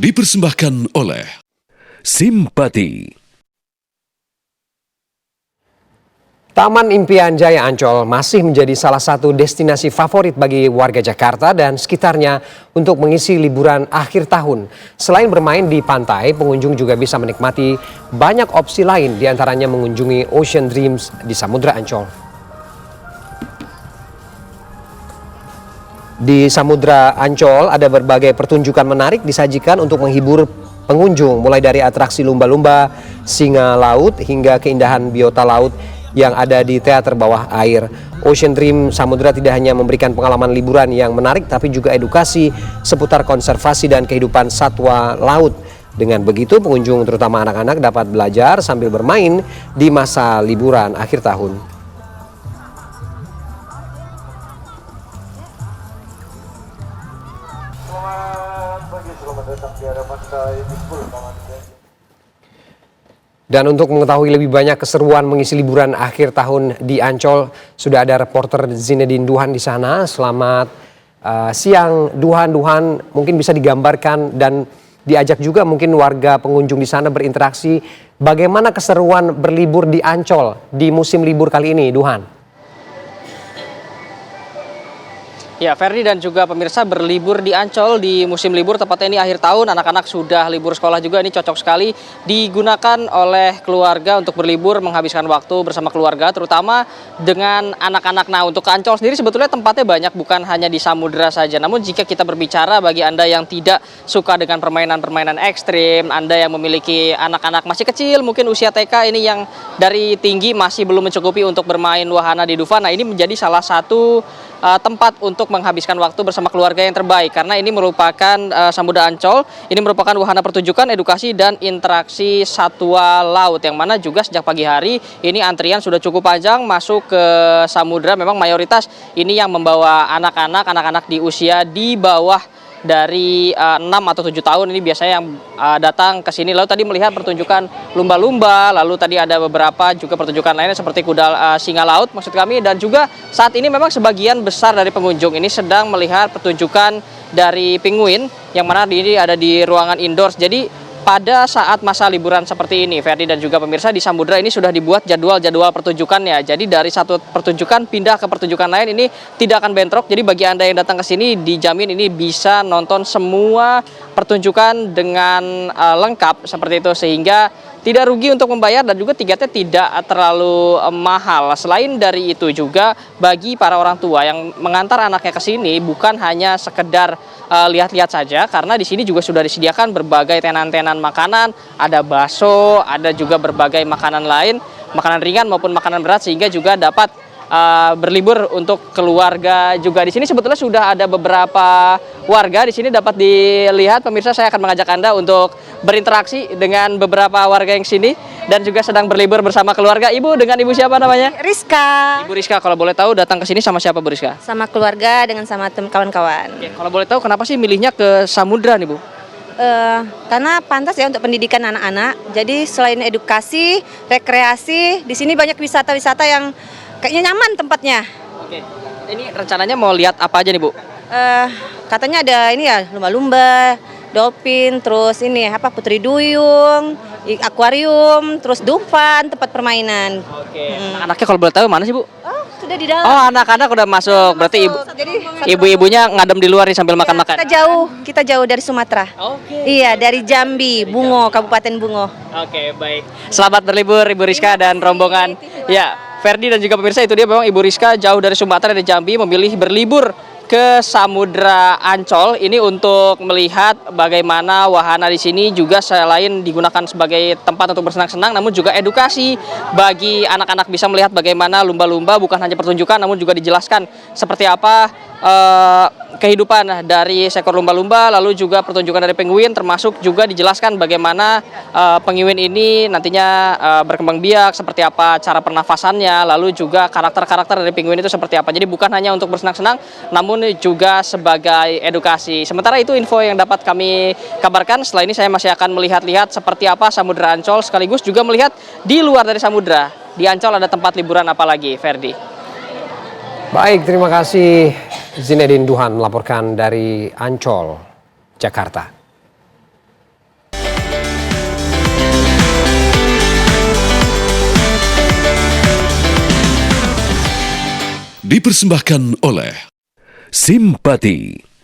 dipersembahkan oleh Simpati. Taman Impian Jaya Ancol masih menjadi salah satu destinasi favorit bagi warga Jakarta dan sekitarnya untuk mengisi liburan akhir tahun. Selain bermain di pantai, pengunjung juga bisa menikmati banyak opsi lain, diantaranya mengunjungi Ocean Dreams di Samudra Ancol. Di Samudra Ancol ada berbagai pertunjukan menarik disajikan untuk menghibur pengunjung, mulai dari atraksi lumba-lumba, singa laut, hingga keindahan biota laut yang ada di teater bawah air. Ocean Dream Samudra tidak hanya memberikan pengalaman liburan yang menarik, tapi juga edukasi seputar konservasi dan kehidupan satwa laut. Dengan begitu, pengunjung terutama anak-anak dapat belajar sambil bermain di masa liburan akhir tahun. Dan untuk mengetahui lebih banyak keseruan mengisi liburan akhir tahun di Ancol, sudah ada reporter Zinedine Duhan di sana. Selamat siang Duhan, mungkin bisa digambarkan dan diajak juga mungkin warga pengunjung di sana berinteraksi. Bagaimana keseruan berlibur di Ancol di musim libur kali ini, Duhan? Ya, Ferdi dan juga pemirsa, berlibur di Ancol di musim libur, tepatnya ini akhir tahun, anak-anak sudah libur sekolah juga, ini cocok sekali digunakan oleh keluarga untuk berlibur, menghabiskan waktu bersama keluarga, terutama dengan anak-anak. Nah, untuk Ancol sendiri sebetulnya tempatnya banyak, bukan hanya di samudera saja. Namun jika kita berbicara bagi Anda yang tidak suka dengan permainan-permainan ekstrim, Anda yang memiliki anak-anak masih kecil, mungkin usia TK ini yang dari tinggi masih belum mencukupi untuk bermain wahana di Dufan, nah ini menjadi salah satu tempat untuk menghabiskan waktu bersama keluarga yang terbaik, karena ini merupakan Samudra Ancol, ini merupakan wahana pertunjukan, edukasi dan interaksi satwa laut, yang mana juga sejak pagi hari ini antrian sudah cukup panjang masuk ke samudra. Memang mayoritas ini yang membawa anak-anak di usia di bawah dari 6 atau 7 tahun ini biasanya yang datang ke sini. Lalu tadi melihat pertunjukan lumba-lumba, lalu tadi ada beberapa juga pertunjukan lainnya seperti kuda singa laut maksud kami, dan juga saat ini memang sebagian besar dari pengunjung ini sedang melihat pertunjukan dari penguin yang mana ini ada di ruangan indoors. Jadi pada saat masa liburan seperti ini, Ferdi dan juga pemirsa, di Samudra ini sudah dibuat jadwal-jadwal pertunjukannya. Jadi dari satu pertunjukan pindah ke pertunjukan lain ini tidak akan bentrok. Jadi bagi Anda yang datang ke sini dijamin ini bisa nonton semua pertunjukan dengan lengkap seperti itu, sehingga tidak rugi untuk membayar dan juga tiketnya tidak terlalu mahal. Selain dari itu juga bagi para orang tua yang mengantar anaknya ke sini bukan hanya sekedar lihat-lihat saja, karena di sini juga sudah disediakan berbagai tenan-tenan makanan, ada bakso, ada juga berbagai makanan lain, makanan ringan maupun makanan berat, sehingga juga dapat berlibur untuk keluarga juga. Di sini sebetulnya sudah ada beberapa warga di sini dapat dilihat, pemirsa. Saya akan mengajak Anda untuk berinteraksi dengan beberapa warga yang sini dan juga sedang berlibur bersama keluarga. Ibu, dengan ibu siapa namanya? Rizka. Ibu Rizka, kalau boleh tahu datang ke sini sama siapa, Bu Rizka? Sama keluarga dengan sama kawan-kawan. Oke, kalau boleh tahu kenapa sih milihnya ke Samudra nih, Bu? Karena pantas ya untuk pendidikan anak-anak. Jadi selain edukasi, rekreasi, di sini banyak wisata-wisata yang kayaknya nyaman tempatnya. Oke, ini rencananya mau lihat apa aja nih, Bu? Katanya ada ini ya, lumba-lumba, dolphin, terus ini apa, putri duyung, akuarium, terus Dufan, tempat permainan. Oke, anak-anaknya kalau boleh tahu mana sih, Bu? Oh, sudah di dalam. Oh, anak-anak udah masuk. Berarti ibu-ibunya ngadem di luar nih sambil makan-makan. Kita jauh dari Sumatera. Oke. Iya, dari Jambi, Bungo, Kabupaten Bungo. Oke, baik. Selamat berlibur Ibu Rizka dan rombongan. Ya, Ferdi dan juga pemirsa, itu dia memang Ibu Rizka jauh dari Sumatera, dari Jambi, memilih berlibur ke Samudra Ancol ini untuk melihat bagaimana wahana di sini juga selain digunakan sebagai tempat untuk bersenang-senang, namun juga edukasi bagi anak-anak, bisa melihat bagaimana lumba-lumba bukan hanya pertunjukan namun juga dijelaskan seperti apa kehidupan dari seekor lumba-lumba, lalu juga pertunjukan dari penguin, termasuk juga dijelaskan bagaimana penguin ini nantinya berkembang biak, seperti apa cara pernafasannya, lalu juga karakter-karakter dari penguin itu seperti apa. Jadi bukan hanya untuk bersenang-senang, namun juga sebagai edukasi. Sementara itu info yang dapat kami kabarkan. Setelah ini saya masih akan melihat-lihat seperti apa Samudra Ancol, sekaligus juga melihat di luar dari samudra, di Ancol ada tempat liburan apa lagi, Ferdi. Baik, terima kasih Zinedine Duhan melaporkan dari Ancol, Jakarta. dipersembahkan oleh Simpati.